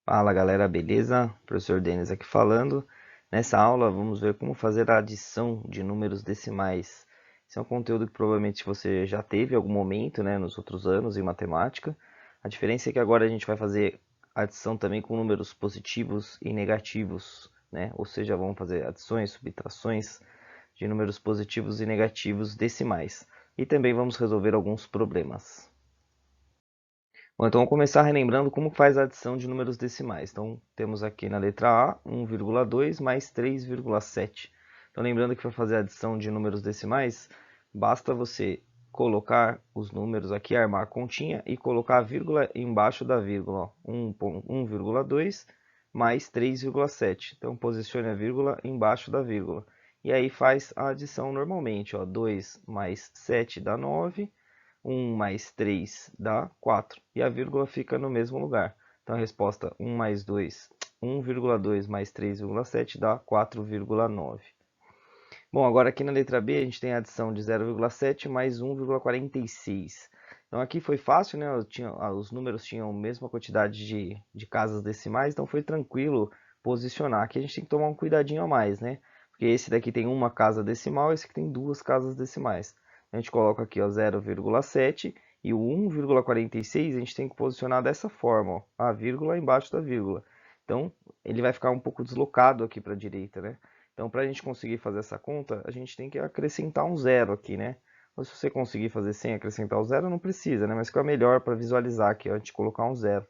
Fala galera, beleza? Professor Denis aqui falando. Nessa aula vamos ver como fazer a adição de números decimais. Esse é um conteúdo que provavelmente você já teve em algum momento, né, nos outros anos em matemática. A diferença é que agora a gente vai fazer adição também com números positivos e negativos, né? Ou seja, vamos fazer adições, subtrações de números positivos e negativos decimais. E também vamos resolver alguns problemas. Bom, então vamos começar relembrando como faz a adição de números decimais. Então, temos aqui na letra A 1,2 mais 3,7. Então, lembrando que para fazer a adição de números decimais, basta você colocar os números aqui, armar a continha e colocar a vírgula embaixo da vírgula. 1,2 mais 3,7. Então, posicione a vírgula embaixo da vírgula. E aí faz a adição normalmente. 2 mais 7 dá 9. 1 mais 3 dá 4. E a vírgula fica no mesmo lugar. Então a resposta 1,2 mais 3,7 dá 4,9. Bom, agora aqui na letra B a gente tem a adição de 0,7 mais 1,46. Então aqui foi fácil, né? Os números tinham a mesma quantidade de casas decimais, então foi tranquilo posicionar. Aqui a gente tem que tomar um cuidadinho a mais, né? Porque esse daqui tem uma casa decimal, esse aqui tem duas casas decimais. A gente coloca aqui 0,7 e o 1,46 a gente tem que posicionar dessa forma, ó, a vírgula embaixo da vírgula. Então ele vai ficar um pouco deslocado aqui para a direita, né? Então, para a gente conseguir fazer essa conta, a gente tem que acrescentar um zero aqui, né? Ou se você conseguir fazer sem acrescentar o zero, não precisa, né? Mas fica melhor para visualizar aqui, ó, a gente colocar um zero.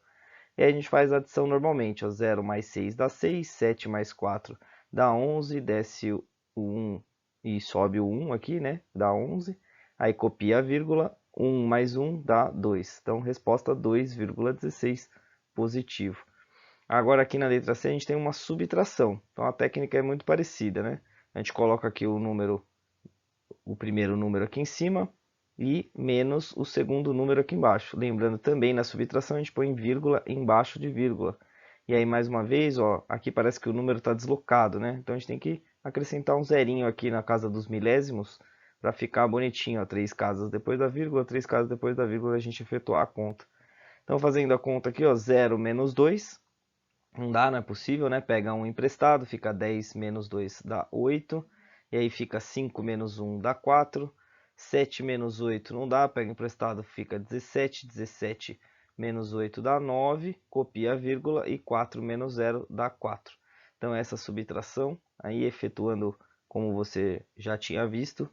E aí a gente faz a adição normalmente, ó, 0 mais 6 dá 6, 7 mais 4 dá 11, desce o 1 e sobe o 1 aqui, né? Dá 11. Aí copia a vírgula, 1 mais 1 dá 2. Então, resposta 2,16 positivo. Agora aqui na letra C a gente tem uma subtração. Então a técnica é muito parecida, né? A gente coloca aqui o número, o primeiro número aqui em cima e menos o segundo número aqui embaixo. Lembrando também na subtração a gente põe vírgula embaixo de vírgula. E aí mais uma vez, ó, aqui parece que o número está deslocado, né? Então a gente tem que acrescentar um zerinho aqui na casa dos milésimos para ficar bonitinho, ó, 3 casas depois da vírgula, 3 casas depois da vírgula a gente efetuar a conta. Então fazendo a conta aqui, ó, 0 menos 2 não dá, não é possível, né? Pega um emprestado, fica 10 menos 2 dá 8. E aí fica 5 menos 1 dá 4. 7 menos 8 não dá, pega emprestado, fica 17. 17 menos 8 dá 9. Copia a vírgula e 4 menos 0 dá 4. Então essa subtração, aí efetuando como você já tinha visto,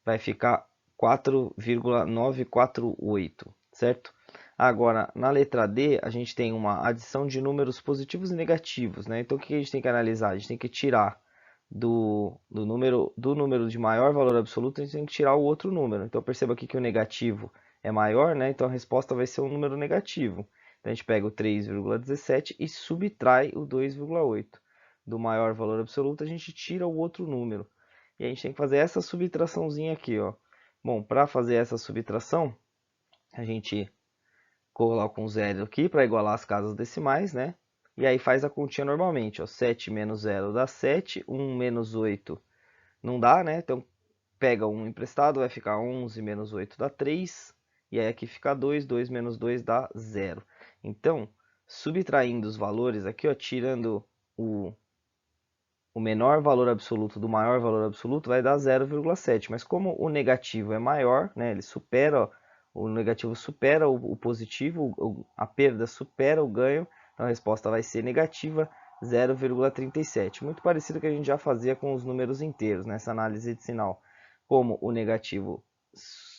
vai ficar 4,948, certo? Agora, na letra D, a gente tem uma adição de números positivos e negativos, né? Então, o que a gente tem que analisar? A gente tem que tirar do número de maior valor absoluto, a gente tem que tirar o outro número. Então, perceba aqui que o negativo é maior, né? Então, a resposta vai ser um número negativo. Então, a gente pega o 3,17 e subtrai o 2,8. Do maior valor absoluto, a gente tira o outro número. E a gente tem que fazer essa subtraçãozinha aqui, ó. Bom, para fazer essa subtração, a gente coloca um zero aqui para igualar as casas decimais, né? E aí faz a continha normalmente, ó. 7 menos 0 dá 7, 1 menos 8 não dá, né? Então pega 1 emprestado, vai ficar 11 menos 8 dá 3. E aí aqui fica 2, 2 menos 2 dá 0. Então, subtraindo os valores aqui, ó, tirando o menor valor absoluto do maior valor absoluto vai dar 0,7. Mas como o negativo é maior, né, ele supera, o negativo supera o positivo, a perda supera o ganho, então a resposta vai ser negativa 0,37. Muito parecido com o que a gente já fazia com os números inteiros, nessa análise de sinal. Como o negativo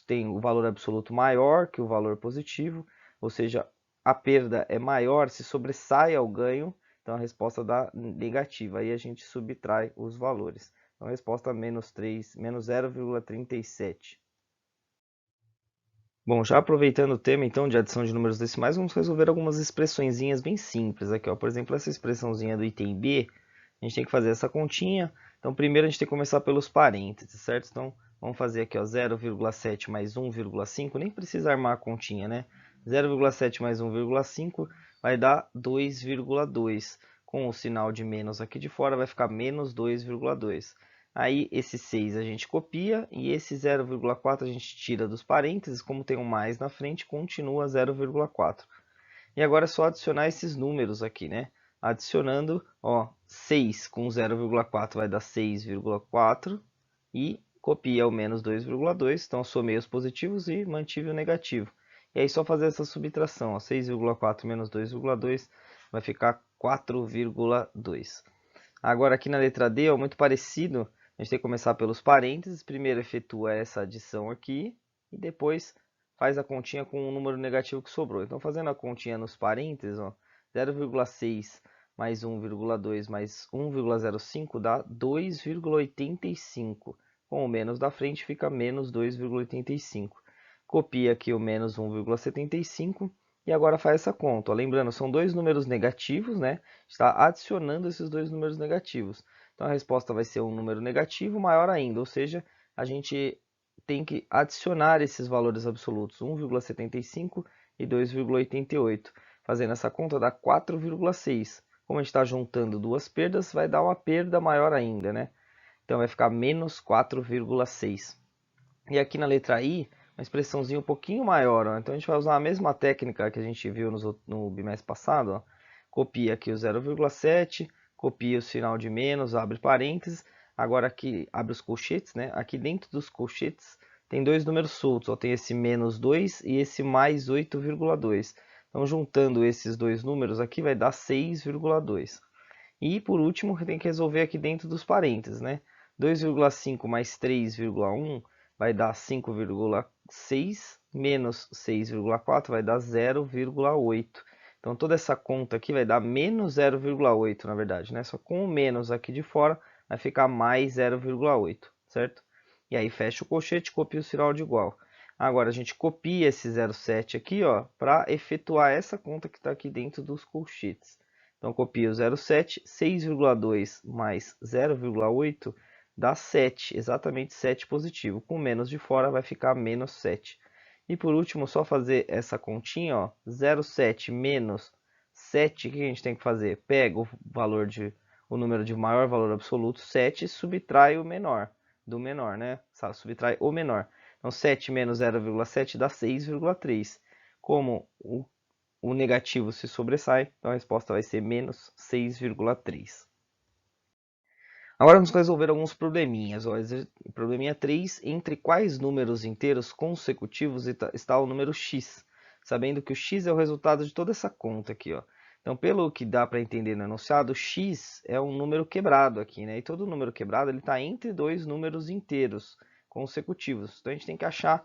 tem o valor absoluto maior que o valor positivo, ou seja, a perda é maior, se sobressai ao ganho, então a resposta dá negativa, aí a gente subtrai os valores. Então a resposta menos 3, menos 0,37. Bom, já aproveitando o tema então de adição de números decimais, vamos resolver algumas expressõezinhas bem simples aqui, ó. Por exemplo, essa expressãozinha do item B, a gente tem que fazer essa continha. Então primeiro a gente tem que começar pelos parênteses, certo? Então vamos fazer aqui, ó, 0,7 mais 1,5, nem precisa armar a continha, né? 0,7 mais 1,5 vai dar 2,2. Com o sinal de menos aqui de fora vai ficar menos 2,2. Aí esse 6 a gente copia e esse 0,4 a gente tira dos parênteses, como tem um mais na frente, continua 0,4. E agora é só adicionar esses números aqui, né? Adicionando, ó, 6 com 0,4 vai dar 6,4 e copia o menos 2,2, então somei os positivos e mantive o negativo. E aí só fazer essa subtração, ó, 6,4 menos 2,2 vai ficar 4,2. Agora aqui na letra D, ó, muito parecido, a gente tem que começar pelos parênteses, primeiro efetua essa adição aqui e depois faz a continha com o número negativo que sobrou. Então fazendo a continha nos parênteses, ó, 0,6 mais 1,2 mais 1,05 dá 2,85. Com o menos da frente fica menos 2,85. Copia aqui o menos 1,75 e agora faz essa conta. Ó, lembrando, são dois números negativos, né? Está adicionando esses dois números negativos. Então a resposta vai ser um número negativo maior ainda, ou seja, a gente tem que adicionar esses valores absolutos, 1,75 e 2,88. Fazendo essa conta dá 4,6. Como a gente está juntando duas perdas, vai dar uma perda maior ainda, né? Então vai ficar menos 4,6. E aqui na letra I, uma expressãozinha um pouquinho maior, ó. Então a gente vai usar a mesma técnica que a gente viu no bimestre passado, ó. Copia aqui o 0,7, copia o sinal de menos, abre parênteses. Agora aqui abre os colchetes, né? Aqui dentro dos colchetes tem dois números soltos, ó. Tem esse menos 2 e esse mais 8,2. Então juntando esses dois números aqui vai dar 6,2. E por último, tem que resolver aqui dentro dos parênteses, né? 2,5 mais 3,1 vai dar 5,6, menos 6,4 vai dar 0,8. Então toda essa conta aqui vai dar menos 0,8, na verdade, né? Só com o menos aqui de fora vai ficar mais 0,8, certo? E aí fecha o colchete, copia o sinal de igual. Agora a gente copia esse 0,7 aqui, ó, para efetuar essa conta que está aqui dentro dos colchetes. Então copia o 0,7, 6,2 mais 0,8 dá 7, exatamente 7 positivo. Com menos de fora vai ficar menos 7. E por último, só fazer essa continha, ó, 0,7 menos 7, o que a gente tem que fazer? Pega o número de maior valor absoluto, 7, e subtrai o menor, do menor, né? Subtrai o menor. Então 7 menos 0,7 dá 6,3. Como o negativo se sobressai, então a resposta vai ser menos 6,3. Agora vamos resolver alguns probleminhas. Ó. Probleminha 3, entre quais números inteiros consecutivos está o número x? Sabendo que o x é o resultado de toda essa conta aqui. Ó. Então, pelo que dá para entender no enunciado, x é um número quebrado aqui, né? E todo número quebrado está entre dois números inteiros consecutivos. Então, a gente tem que achar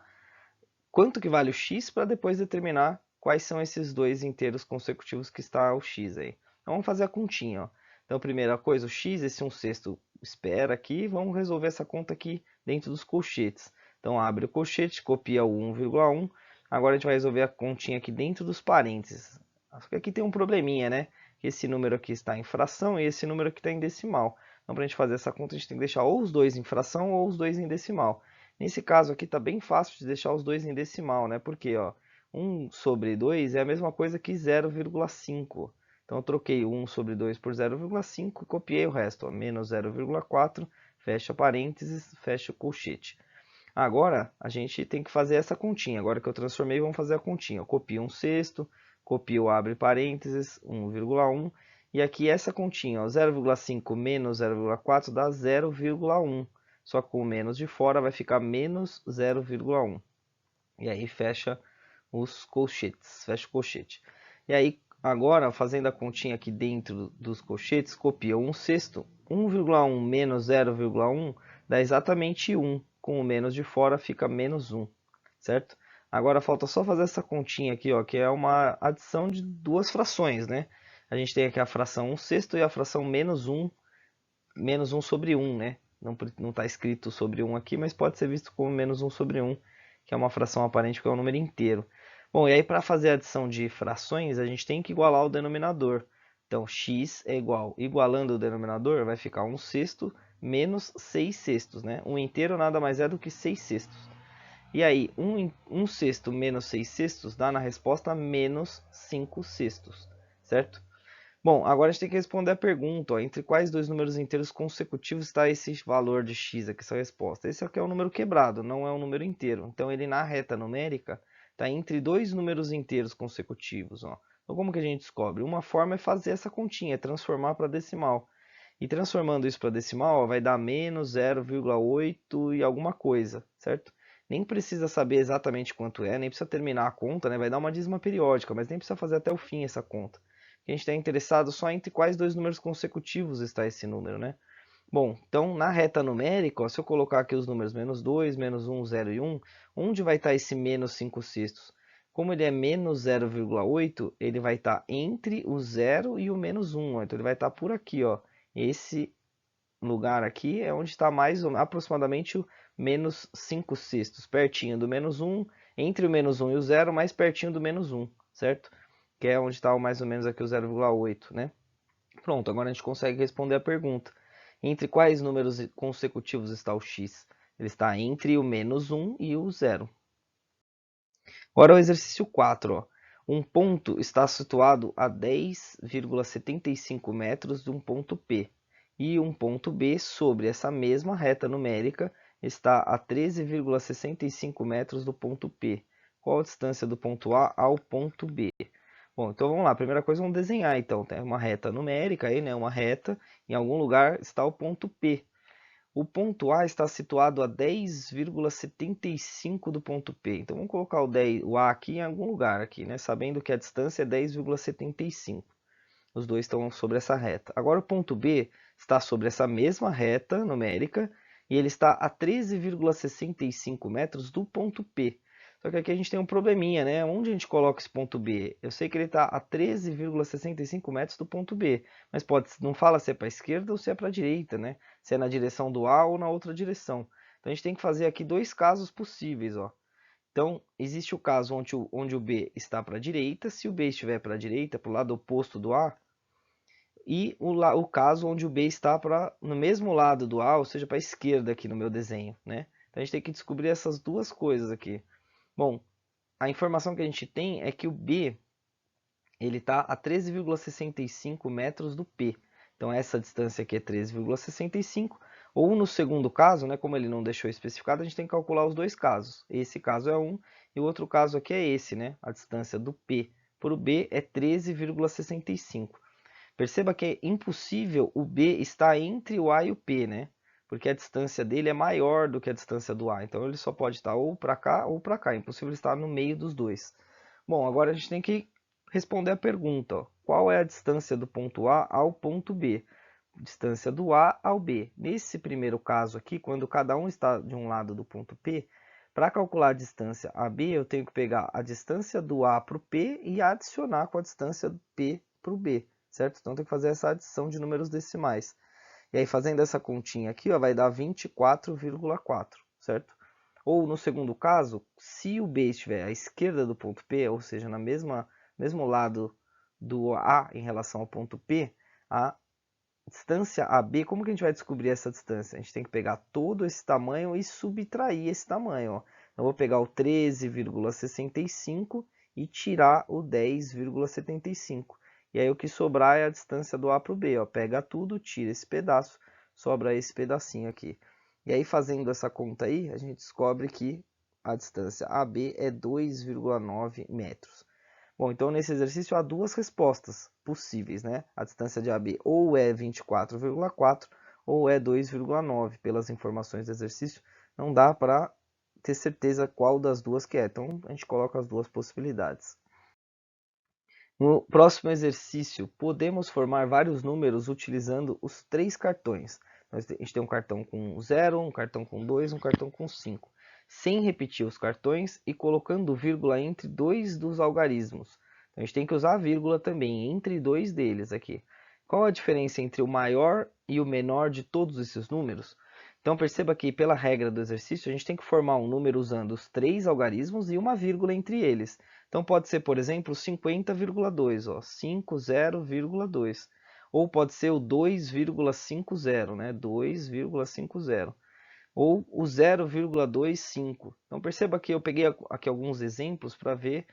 quanto que vale o x para depois determinar quais são esses dois inteiros consecutivos que está o x aí. Então vamos fazer a continha, ó. Então primeira coisa, o x, esse 1/6 espera aqui, vamos resolver essa conta aqui dentro dos colchetes. Então abre o colchete, copia o 1,1, agora a gente vai resolver a continha aqui dentro dos parênteses. Só que aqui tem um probleminha, né? Esse número aqui está em fração e esse número aqui está em decimal. Então para a gente fazer essa conta a gente tem que deixar ou os dois em fração ou os dois em decimal. Nesse caso aqui está bem fácil de deixar os dois em decimal, né? Porque ó, 1 sobre 2 é a mesma coisa que 0,5. Então eu troquei 1 sobre 2 por 0,5 e copiei o resto. Ó, menos 0,4, fecha parênteses, fecha o colchete. Agora a gente tem que fazer essa continha. Agora que eu transformei, vamos fazer a continha. Eu copio 1/6, copio abre parênteses, 1,1. E aqui essa continha, 0,5 menos 0,4 dá 0,1. Só com o menos de fora vai ficar menos 0,1. E aí fecha os colchetes, fecha o colchete. E aí agora, fazendo a continha aqui dentro dos colchetes, copia 1/6. 1,1 menos 0,1 dá exatamente 1. Com o menos de fora fica menos 1, certo? Agora falta só fazer essa continha aqui, ó, que é uma adição de duas frações, né? A gente tem aqui a fração 1/6 e a fração menos 1 sobre 1, né? Não está escrito sobre 1 aqui, mas pode ser visto como menos 1 sobre 1, que é uma fração aparente que é um número inteiro. Bom, e aí para fazer a adição de frações, a gente tem que igualar o denominador. Então, x é igual, igualando o denominador, vai ficar 1/6 menos 6/6, né? Um inteiro nada mais é do que 6/6. E aí, 1/6 menos 6/6 dá na resposta menos 5/6, certo? Bom, agora a gente tem que responder a pergunta, ó, entre quais dois números inteiros consecutivos está esse valor de x aqui, essa resposta. Esse aqui é um número quebrado, não é um número inteiro. Então ele na reta numérica está entre dois números inteiros consecutivos. Ó. Então, como que a gente descobre? Uma forma é fazer essa continha, é transformar para decimal. E transformando isso para decimal, ó, vai dar menos 0,8 e alguma coisa, certo? Nem precisa saber exatamente quanto é, nem precisa terminar a conta, né? Vai dar uma dízima periódica, mas nem precisa fazer até o fim essa conta. A gente está interessado só entre quais dois números consecutivos está esse número, né? Bom, então na reta numérica, ó, se eu colocar aqui os números menos 2, menos 1, 0 e 1, onde vai estar esse menos 5 sextos? Como ele é menos 0,8, ele vai estar entre o 0 e o menos 1. Ó, então ele vai estar por aqui, ó. Esse lugar aqui é onde está mais aproximadamente o menos 5 sextos, pertinho do menos 1, entre o menos 1 e o 0, mais pertinho do menos 1, certo? Que é onde está mais ou menos aqui o 0,8, né? Pronto, agora a gente consegue responder a pergunta. Entre quais números consecutivos está o x? Ele está entre o menos 1 e o 0. Agora o exercício 4. Ó. Um ponto está situado a 10,75 metros de um ponto P. E um ponto B sobre essa mesma reta numérica está a 13,65 metros do ponto P. Qual a distância do ponto A ao ponto B? Bom, então vamos lá. Primeira coisa, vamos desenhar. Então, tem uma reta numérica aí, né? Uma reta. Em algum lugar está o ponto P. O ponto A está situado a 10,75 do ponto P. Então vamos colocar o A aqui em algum lugar aqui, né? Sabendo que a distância é 10,75. Os dois estão sobre essa reta. Agora o ponto B está sobre essa mesma reta numérica e ele está a 13,65 metros do ponto P. Só que aqui a gente tem um probleminha, né? Onde a gente coloca esse ponto B? Eu sei que ele está a 13,65 metros do ponto B, mas não fala se é para a esquerda ou se é para a direita, né? Se é na direção do A ou na outra direção. Então a gente tem que fazer aqui dois casos possíveis, ó. Então, existe o caso onde o B está para a direita. Se o B estiver para a direita, para o lado oposto do A, e o caso onde o B está no mesmo lado do A, ou seja, para a esquerda aqui no meu desenho, né? Então a gente tem que descobrir essas duas coisas aqui. Bom, a informação que a gente tem é que o B ele está a 13,65 metros do P. Então essa distância aqui é 13,65. Ou no segundo caso, né, como ele não deixou especificado, a gente tem que calcular os dois casos. Esse caso é 1 e o outro caso aqui é esse, né? A distância do P para o B é 13,65. Perceba que é impossível o B estar entre o A e o P, né? Porque a distância dele é maior do que a distância do A. Então ele só pode estar ou para cá ou para cá. É impossível estar no meio dos dois. Bom, agora a gente tem que responder a pergunta. Ó. Qual é a distância do ponto A ao ponto B? Distância do A ao B. Nesse primeiro caso aqui, quando cada um está de um lado do ponto P, para calcular a distância AB, eu tenho que pegar a distância do A para o P e adicionar com a distância do P para o B, certo? Então tem que fazer essa adição de números decimais. E aí fazendo essa continha aqui, ó, vai dar 24,4, certo? Ou no segundo caso, se o B estiver à esquerda do ponto P, ou seja, no mesmo lado do A em relação ao ponto P, a distância AB, como que a gente vai descobrir essa distância? A gente tem que pegar todo esse tamanho e subtrair esse tamanho. Ó. Eu vou pegar o 13,65 e tirar o 10,75. E aí o que sobrar é a distância do A para o B. Ó. Pega tudo, tira esse pedaço, sobra esse pedacinho aqui. E aí fazendo essa conta aí, a gente descobre que a distância AB é 2,9 metros. Bom, então nesse exercício há duas respostas possíveis, né? A distância de AB ou é 24,4 ou é 2,9. Pelas informações do exercício, não dá para ter certeza qual das duas que é. Então a gente coloca as duas possibilidades. No próximo exercício, podemos formar vários números utilizando os três cartões. A gente tem um cartão com 0, um cartão com 2, um cartão com 5. Sem repetir os cartões e colocando vírgula entre dois dos algarismos. Então, a gente tem que usar a vírgula também entre dois deles aqui. Qual a diferença entre o maior e o menor de todos esses números? Então perceba que pela regra do exercício a gente tem que formar um número usando os três algarismos e uma vírgula entre eles. Então pode ser, por exemplo, 50,2, ó, 50,2. Ou pode ser o 2,50, né? 2,50. Ou o 0,25. Então perceba que eu peguei aqui alguns exemplos para ver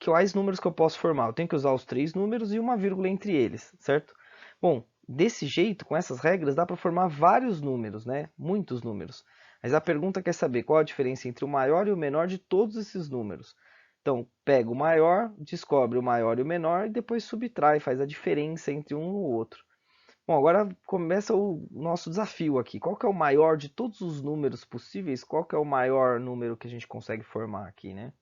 quais números que eu posso formar. Eu tenho que usar os três números e uma vírgula entre eles, certo? Bom, desse jeito, com essas regras, dá para formar vários números, né? Muitos números. Mas a pergunta quer saber qual a diferença entre o maior e o menor de todos esses números. Então, pega o maior, descobre o maior e o menor e depois subtrai, faz a diferença entre um e o outro. Bom, agora começa o nosso desafio aqui. Qual que é o maior de todos os números possíveis? Qual que é o maior número que a gente consegue formar aqui, né?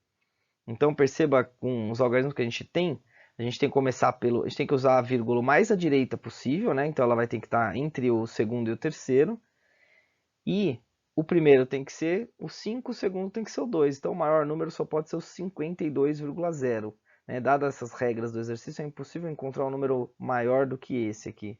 Então perceba com os algarismos que a gente tem que começar pelo, a gente tem que usar a vírgula mais à direita possível, né? Então ela vai ter que estar entre o segundo e o terceiro. E o primeiro tem que ser o 5, o segundo tem que ser o 2. Então o maior número só pode ser o 52,0. Né? Dadas essas regras do exercício, é impossível encontrar um número maior do que esse aqui.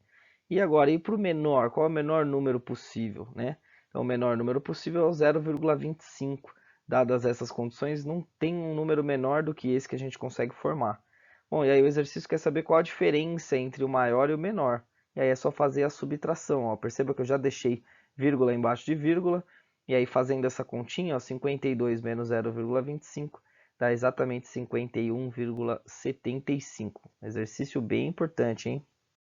E agora, e para o menor? Qual é o menor número possível? Né? Então o menor número possível é o 0,25. Dadas essas condições, não tem um número menor do que esse que a gente consegue formar. Bom, e aí o exercício quer saber qual a diferença entre o maior e o menor. E aí é só fazer a subtração. Ó. Perceba que eu já deixei vírgula embaixo de vírgula, e aí fazendo essa continha, ó, 52 menos 0,25 dá exatamente 51,75. Exercício bem importante, hein?